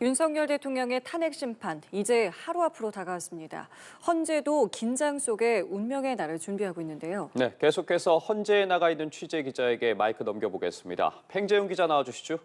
윤석열 대통령의 탄핵 심판, 이제 하루 앞으로 다가왔습니다. 헌재도 긴장 속에 운명의 날을 준비하고 있는데요. 네, 계속해서 헌재에 나가 있는 취재 기자에게 마이크 넘겨보겠습니다. 팽재용 기자 나와주시죠.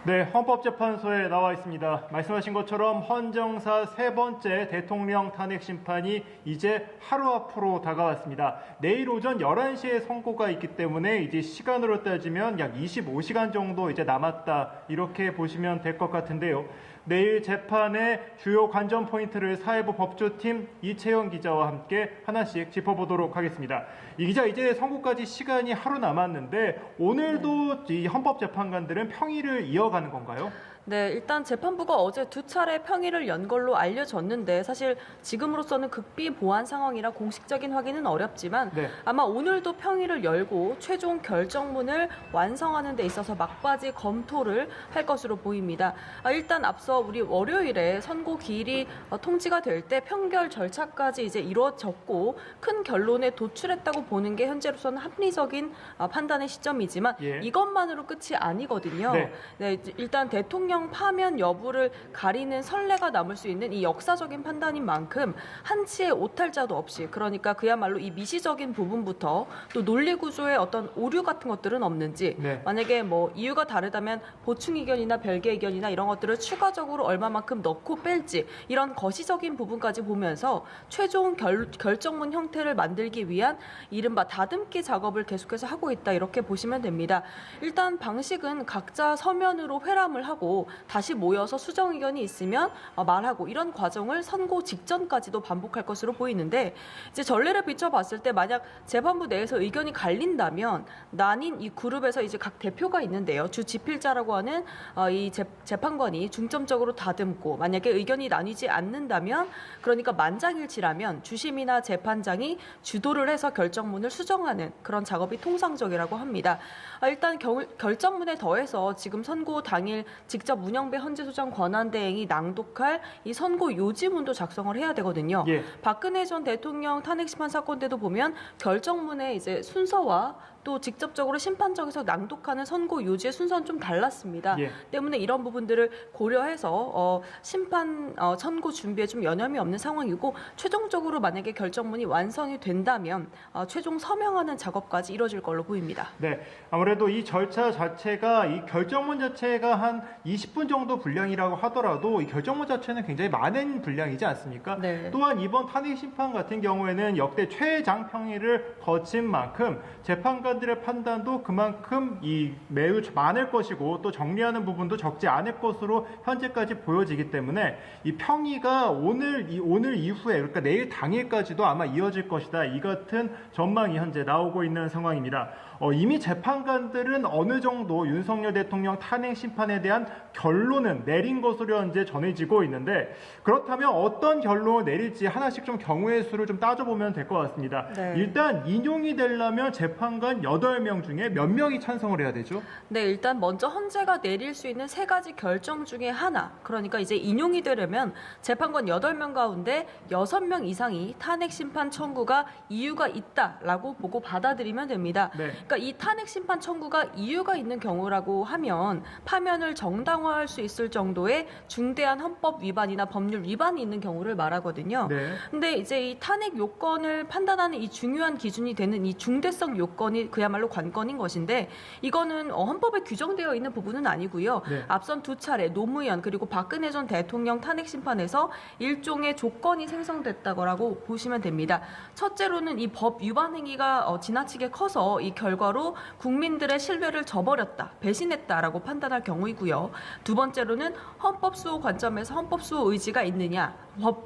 네, 헌법재판소에 나와 있습니다. 말씀하신 것처럼 헌정사 세 번째 대통령 탄핵 심판이 이제 하루 앞으로 다가왔습니다. 내일 오전 11시에 선고가 있기 때문에 이제 시간으로 따지면 약 25시간 정도 이제 남았다, 이렇게 보시면 될 것 같은데요. 내일 재판의 주요 관전 포인트를 사회부 법조팀 이채영 기자와 함께 하나씩 짚어보도록 하겠습니다. 이 기자, 이제 선고까지 시간이 하루 남았는데 오늘도 이 헌법재판관들은 평일을 이어가는 건가요? 네, 일단 재판부가 어제 두 차례 평일을 연 걸로 알려졌는데 사실 지금으로서는 극비 보안 상황이라 공식적인 확인은 어렵지만 아마 오늘도 평일을 열고 최종 결정문을 완성하는 데 있어서 막바지 검토를 할 것으로 보입니다. 일단 앞서 우리 월요일에 선고 기일이 통지가 될 때 평결 절차까지 이제 이루어졌고 큰 결론에 도출했다고 보는 게 현재로서는 합리적인 판단의 시점이지만 이것만으로 끝이 아니거든요. 네, 일단 대통령 파면 여부를 가리는 선례가 남을 수 있는 이 역사적인 판단인 만큼 한치의 오탈자도 없이, 그러니까 그야말로 이 미시적인 부분부터 또 논리 구조의 어떤 오류 같은 것들은 없는지, 만약에 뭐 이유가 다르다면 보충 의견이나 별개 의견이나 이런 것들을 추가적으로 얼마만큼 넣고 뺄지, 이런 거시적인 부분까지 보면서 최종 결정문 형태를 만들기 위한 이른바 다듬기 작업을 계속해서 하고 있다, 이렇게 보시면 됩니다. 일단 방식은 각자 서면으로 회람을 하고 다시 모여서 수정 의견이 있으면 말하고, 이런 과정을 선고 직전까지도 반복할 것으로 보이는데, 이제 전례를 비춰봤을 때 만약 재판부 내에서 의견이 갈린다면 나뉜 이 그룹에서 이제 각 대표가 있는데요. 주 집필자라고 하는 이 재판관이 중점적으로 다듬고, 만약에 의견이 나뉘지 않는다면, 그러니까 만장일치라면 주심이나 재판장이 주도를 해서 결정문을 수정하는 그런 작업이 통상적이라고 합니다. 일단 결정문에 더해서 지금 선고 당일 직접 문영배 헌재소장 권한대행이 낭독할 이 선고 요지문도 작성을 해야 되거든요. 박근혜 전 대통령 탄핵심판 사건 때도 보면 결정문에 이제 순서와 또 직접적으로 심판정에서 낭독하는 선고 요지의 순서는 좀 달랐습니다. 때문에 이런 부분들을 고려해서 심판 선고 준비에 좀 여념이 없는 상황이고, 최종적으로 만약에 결정문이 완성이 된다면 최종 서명하는 작업까지 이뤄질 걸로 보입니다. 네, 아무래도 이 절차 자체가, 이 결정문 자체가 한 20분 정도 분량이라고 하더라도 이 결정문 자체는 굉장히 많은 분량이지 않습니까? 또한 이번 탄핵 심판 같은 경우에는 역대 최장 평일을 거친 만큼 재판관들의 판단도 그만큼 매우 많을 것이고, 또 정리하는 부분도 적지 않을 것으로 현재까지 보여지기 때문에 이 평의가 오늘 이후에, 그러니까 내일 당일까지도 아마 이어질 것이다, 이 같은 전망이 현재 나오고 있는 상황입니다. 이미 재판관들은 어느 정도 윤석열 대통령 탄핵 심판에 대한 결론은 내린 것으로 현재 전해지고 있는데, 그렇다면 어떤 결론을 내릴지 하나씩 좀 경우의 수를 좀 따져보면 될 것 같습니다. 일단 인용이 되려면 재판관 8명 중에 몇 명이 찬성을 해야 되죠? 네, 일단 먼저 헌재가 내릴 수 있는 세 가지 결정 중에 하나, 그러니까 이제 인용이 되려면 재판관 8명 가운데 6명 이상이 탄핵 심판 청구가 이유가 있다라고 보고 받아들이면 됩니다. 그러니까 이 탄핵 심판 청구가 이유가 있는 경우라고 하면 파면을 정당화할 수 있을 정도의 중대한 헌법 위반이나 법률 위반이 있는 경우를 말하거든요. 근데 이제 이 탄핵 요건을 판단하는 이 중요한 기준이 되는 이 중대성 요건이 그야말로 관건인 것인데, 이거는 헌법에 규정되어 있는 부분은 아니고요. 앞선 두 차례 노무현 그리고 박근혜 전 대통령 탄핵 심판에서 일종의 조건이 생성됐다고 보시면 됩니다. 첫째로는 이 법 위반 행위가 지나치게 커서 이 결과로 국민들의 신뢰를 저버렸다, 배신했다라고 판단할 경우이고요. 두 번째로는 헌법 수호 관점에서 헌법 수호 의지가 있느냐,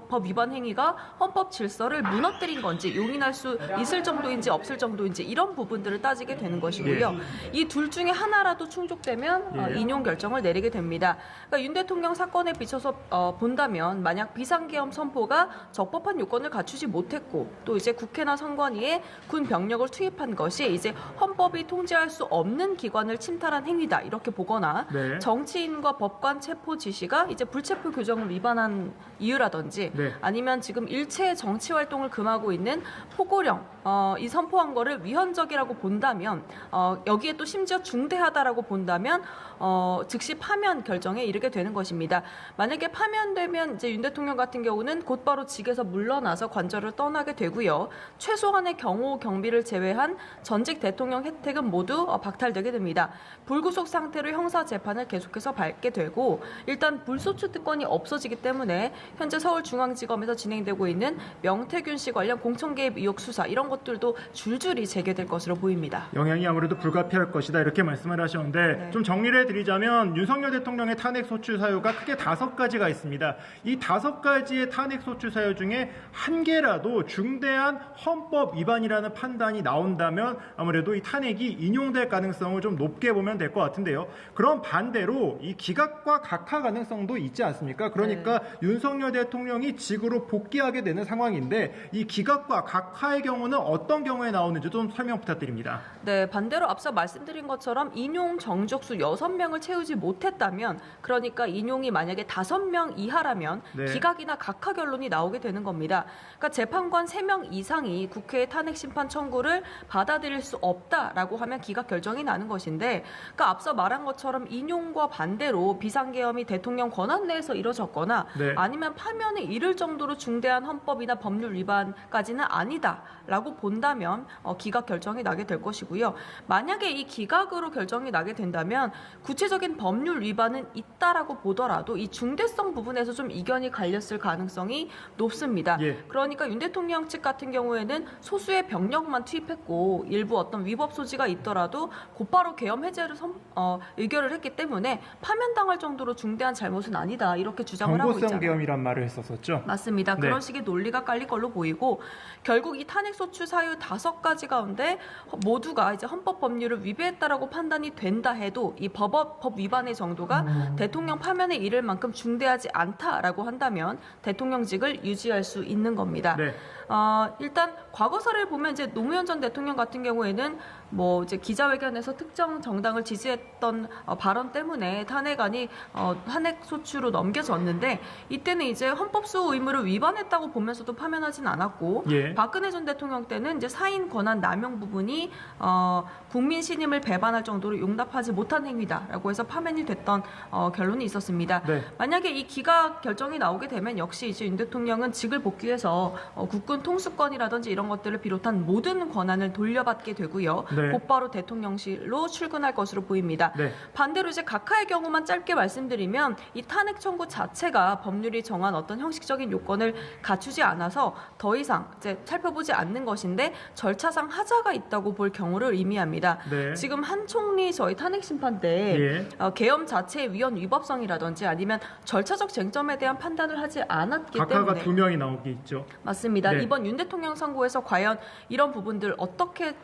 법 위반 행위가 헌법 질서를 무너뜨린 건지, 용인할 수 있을 정도인지 없을 정도인지, 이런 부분들을 따지게 되는 것이고요. 이 둘 중에 하나라도 충족되면 인용 결정을 내리게 됩니다. 그러니까 윤 대통령 사건에 비춰서 본다면, 만약 비상계엄 선포가 적법한 요건을 갖추지 못했고, 또 이제 국회나 선관위에 군 병력을 투입한 것이 이제 헌법이 통제할 수 없는 기관을 침탈한 행위다, 이렇게 보거나, 정치인과 법관 체포 지시가 이제 불체포 규정을 위반한 이유라든지, 아니면 지금 일체의 정치 활동을 금하고 있는 포고령 이 선포한 거를 위헌적이라고 본다면 여기에 또 심지어 중대하다라고 본다면 즉시 파면 결정에 이르게 되는 것입니다. 만약에 파면되면 이제 윤 대통령 같은 경우는 곧바로 직에서 물러나서 관저를 떠나게 되고요. 최소한의 경호 경비를 제외한 전직 대통령 혜택은 모두 박탈되게 됩니다. 불구속 상태로 형사 재판을 계속해서 받게 되고 일단 불소추 특권이 없어지기 때문에 현재 서울중앙지검에서 진행되고 있는 명태균 씨 관련 공천 개입 의혹 수사 이런 것들도 줄줄이 재개될 것으로 보입니다. 영향이 아무래도 불가피할 것이다 이렇게 말씀을 하셨는데 네. 좀 정리를 해드리자면 윤석열 대통령의 탄핵 소추 사유가 크게 5가지가 있습니다. 이 5가지의 탄핵 소추 사유 중에 한 개라도 중대한 헌법 위반이라는 판단이 나온다면 아무래도 이 탄핵이 인용될 가능성을 좀 높게 보면 될 것 같은데요. 그럼 반대로 이 기각과 각하 가능성도 있지 않습니까? 그러니까 네. 윤석열 대통령이 직으로 복귀하게 되는 상황인데 이 기각과 각하의 경우는 어떤 경우에 나오는지 좀 설명 부탁드립니다. 네, 반대로 앞서 말씀드린 것처럼 인용 정족수 6명을 채우지 못했다면 그러니까 인용이 만약에 5명 이하라면 네. 기각이나 각하 결론이 나오게 되는 겁니다. 그러니까 재판관 3명 이상이 국회의 탄핵 심판 청구를 받아들일 수 없다라고 하면 기각 결정이 나는 것인데 그러니까 앞서 말한 것처럼 인용과 반대로 비상계엄이 대통령 권한 내에서 이뤄졌거나 네. 아니면 파면에 이를 정도로 중대한 헌법이나 법률 위반까지는 아니다라고 본다면 기각 결정이 나게 될 것이고요. 만약에 이 기각으로 결정이 나게 된다면 구체적인 법률 위반은 있다라고 보더라도 이 중대성 부분에서 좀 이견이 갈렸을 가능성이 높습니다. 예. 그러니까 윤 대통령 측 같은 경우에는 소수의 병력만 투입했고 일부 어떤 위법 소지가 있더라도 곧바로 계엄 해제를 의결을 했기 때문에 파면당할 정도로 중대한 잘못은 아니다 이렇게 주장을 하고 경고성 있잖아요. 계엄이란 말을 했었었죠. 맞습니다. 네. 그런 식의 논리가 깔릴 걸로 보이고 결국 이 탄핵 소추 사유 5가지 가운데 모두가 이제 헌법 법률을 위배했다라고 판단이 된다 해도 이 법 위반의 정도가 대통령 파면에 이를 만큼 중대하지 않다라고 한다면 대통령직을 유지할 수 있는 겁니다. 네. 일단 과거사를 보면 이제 노무현 전 대통령 같은 경우에는 뭐 이제 기자회견에서 특정 정당을 지지했던 발언 때문에 탄핵안이 탄핵 소추로 넘겨졌는데 이때는 이제 헌법 수호 의무를 위반했다고 보면서도 파면하진 않았고 예. 박근혜 전 대통령 때는 이제 사인 권한 남용 부분이 국민 신임을 배반할 정도로 용납하지 못한 행위다라고 해서 파면이 됐던 결론이 있었습니다. 네. 만약에 이 기각 결정이 나오게 되면 역시 이제 윤 대통령은 직을 복귀해서 국군 통수권이라든지 이런 것들을 비롯한 모든 권한을 돌려받게 되고요. 네. 곧바로 대통령실로 출근할 것으로 보입니다. 네. 반대로 이제 각하의 경우만 짧게 말씀드리면 이 탄핵 청구 자체가 법률이 정한 어떤 형식적인 요건을 갖추지 않아서 더 이상 이제 살펴보지 않는 것인데 절차상 하자가 있다고 볼 경우를 의미합니다. 네. 지금 한 총리 저희 탄핵 심판 때 예. 계엄 자체의 위헌 위법성이라든지 아니면 절차적 쟁점에 대한 판단을 하지 않았기 각하가 때문에 2명이 나오게 있죠. 맞습니다. 네. 이번 윤 대통령 선고에서 과연 이런 부분들 어떻게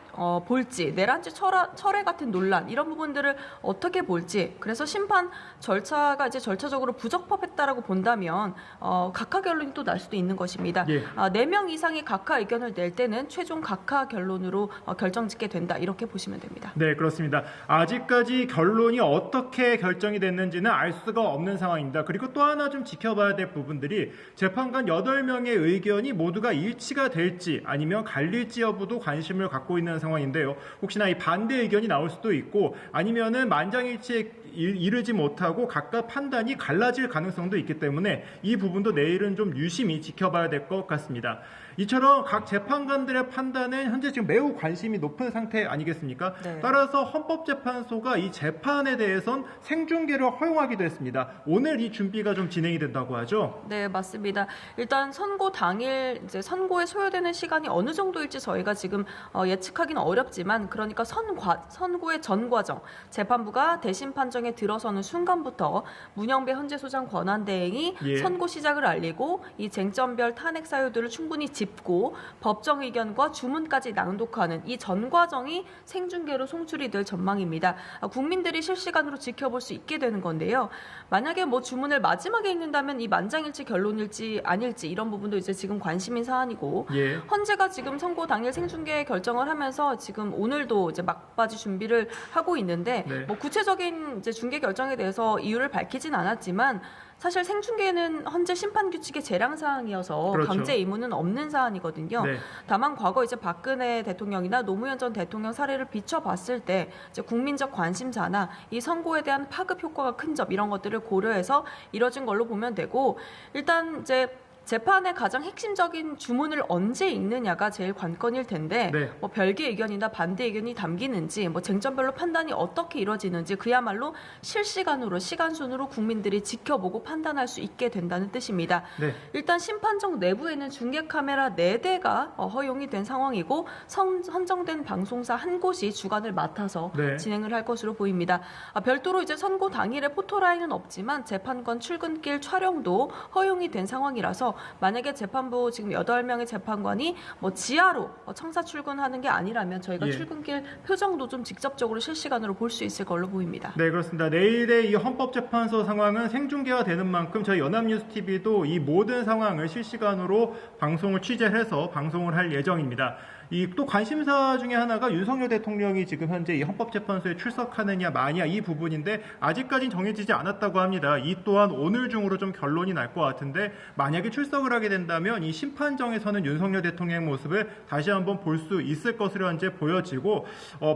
볼지 내란죄 철회 같은 논란 이런 부분들을 어떻게 볼지 그래서 심판 절차가 이제 절차적으로 부적법했다라고 본다면 각하 결론이 또 날 수도 있는 것입니다. 예. 4명 이상이 각하 의견을 낼 때는 최종 각하 결론으로 결정짓게 된다 이렇게 보시면 됩니다. 네, 그렇습니다. 아직까지 결론이 어떻게 결정이 됐는지는 알 수가 없는 상황입니다. 그리고 또 하나 좀 지켜봐야 될 부분들이 재판관 8명의 의견이 모두가 일치가 될지 아니면 갈릴지 여부도 관심을 갖고 있는 상황인데요. 혹시나 이 반대 의견이 나올 수도 있고 아니면은 만장일치에 이르지 못하고 각각 판단이 갈라질 가능성도 있기 때문에 이 부분도 내일은 좀 유심히 지켜봐야 될 것 같습니다. 이처럼 각 재판관들의 판단은 현재 지금 매우 관심이 높은 상태 아니겠습니까? 네. 따라서 헌법재판소가 이 재판에 대해선 생중계를 허용하기도 했습니다. 오늘 이 준비가 좀 진행이 된다고 하죠? 네, 맞습니다. 일단 선고 당일 이제 선고에 소요되는 시간이 어느 정도일지 저희가 지금 예측하기는 어렵지만 그러니까 선고의 전 과정, 재판부가 대심 판정에 들어서는 순간부터 문영배 헌재 소장 권한대행이 예. 선고 시작을 알리고 이 쟁점별 탄핵 사유들을 충분히 짚고 법정 의견과 주문까지 낭독하는 이 전 과정이 생중계로 송출이 될 전망입니다. 국민들이 실시간으로 지켜볼 수 있게 되는 건데요. 만약에 뭐 주문을 마지막에 읽는다면 이 만장일치 결론일지 아닐지 이런 부분도 이제 지금 관심인 사안이고 예. 헌재가 지금 선고 당일 생중계 결정을 하면서 지금 오늘도 이제 막바지 준비를 하고 있는데 네. 뭐 구체적인 이제 중계 결정에 대해서 이유를 밝히진 않았지만 사실 생중계는 현재 심판 규칙의 재량 사항이어서 그렇죠. 강제 의무는 없는 사안이거든요. 네. 다만 과거 이제 박근혜 대통령이나 노무현 전 대통령 사례를 비춰봤을 때 이제 국민적 관심사나 이 선고에 대한 파급 효과가 큰 점 이런 것들을 고려해서 이뤄진 걸로 보면 되고, 일단 이제 재판의 가장 핵심적인 주문을 언제 읽느냐가 제일 관건일 텐데 네. 뭐 별개 의견이나 반대 의견이 담기는지 뭐 쟁점별로 판단이 어떻게 이루어지는지 그야말로 실시간으로 시간순으로 국민들이 지켜보고 판단할 수 있게 된다는 뜻입니다. 네. 일단 심판정 내부에는 중계 카메라 4대가 허용이 된 상황이고 선정된 방송사 한 곳이 주관을 맡아서 네. 진행을 할 것으로 보입니다. 별도로 이제 선고 당일에 포토라인은 없지만 재판관 출근길 촬영도 허용이 된 상황이라서 만약에 재판부 지금 8명의 재판관이 뭐 지하로 청사 출근하는 게 아니라면 저희가 예. 출근길 표정도 좀 직접적으로 실시간으로 볼 수 있을 걸로 보입니다. 네, 그렇습니다. 내일의 이 헌법재판소 상황은 생중계가 되는 만큼 저희 연합뉴스TV도 이 모든 상황을 실시간으로 방송을 취재해서 방송을 할 예정입니다. 이 또 관심사 중에 하나가 윤석열 대통령이 지금 현재 이 헌법재판소에 출석하느냐 마냐 이 부분인데 아직까지는 정해지지 않았다고 합니다. 이 또한 오늘 중으로 좀 결론이 날 것 같은데 만약에 출석을 하게 된다면 이 심판정에서는 윤석열 대통령의 모습을 다시 한번 볼 수 있을 것으로 현재 보여지고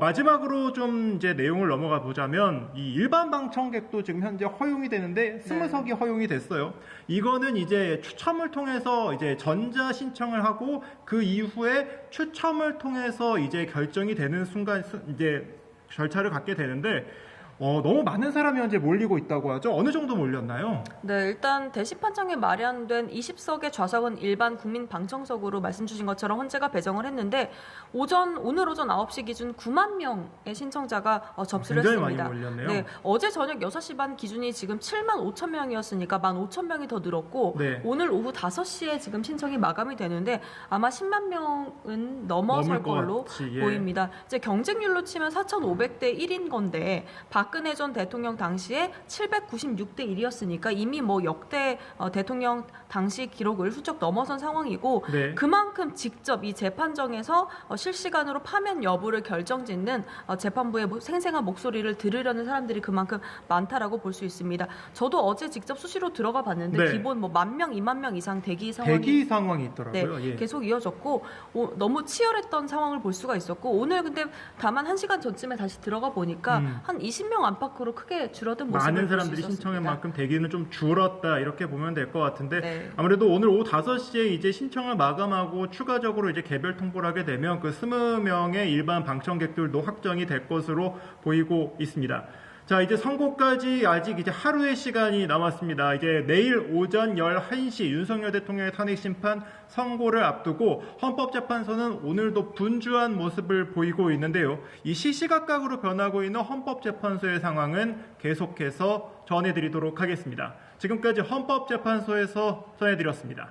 마지막으로 좀 이제 내용을 넘어가 보자면 이 일반 방청객도 지금 현재 허용이 되는데 20석이 허용이 됐어요. 이거는 이제 추첨을 통해서 이제 전자 신청을 하고 그 이후에 추첨을 통해서 이제 결정이 되는 순간 이제 절차를 갖게 되는데 너무 많은 사람이 현재 몰리고 있다고 하죠. 어느 정도 몰렸나요? 네, 일단 대심판정에 마련된 20석의 좌석은 일반 국민 방청석으로 말씀 주신 것처럼 헌재가 배정을 했는데 오늘 오전 9시 기준 9만 명의 신청자가 접수를 굉장히 했습니다. 많이 몰렸네요. 네, 어제 저녁 6시 반 기준이 지금 7만 5천 명이었으니까 1만 5천 명이 더 늘었고 네. 오늘 오후 5시에 지금 신청이 마감이 되는데 아마 10만 명은 넘어설 넘을 것 걸로 같지, 예. 보입니다. 이제 경쟁률로 치면 4,500대 1인 건데 박근혜 전 대통령 당시에 796대 1이었으니까 이미 뭐 역대 대통령 당시 기록을 훌쩍 넘어선 상황이고 네. 그만큼 직접 이 재판정에서 실시간으로 파면 여부를 결정짓는 재판부의 생생한 목소리를 들으려는 사람들이 그만큼 많다라고 볼 수 있습니다. 저도 어제 직접 수시로 들어가 봤는데 네. 기본 뭐 10,000명, 20,000명 이상 대기 상황이 있더라고요. 네, 예. 계속 이어졌고 너무 치열했던 상황을 볼 수가 있었고 오늘 근데 다만 1시간 전쯤에 다시 들어가 보니까 한 20명 안팎으로 크게 줄어든 모습을 많은 볼 수 사람들이 있었습니다. 신청한 만큼 대기는 좀 줄었다 이렇게 보면 될 것 같은데 네. 아무래도 오늘 오후 5시에 이제 신청을 마감하고 추가적으로 이제 개별 통보를 하게 되면 그 20명의 일반 방청객들도 확정이 될 것으로 보이고 있습니다. 자, 이제 선고까지 아직 이제 하루의 시간이 남았습니다. 이제 내일 오전 11시 윤석열 대통령의 탄핵 심판 선고를 앞두고 헌법재판소는 오늘도 분주한 모습을 보이고 있는데요. 이 시시각각으로 변하고 있는 헌법재판소의 상황은 계속해서 전해드리도록 하겠습니다. 지금까지 헌법재판소에서 전해드렸습니다.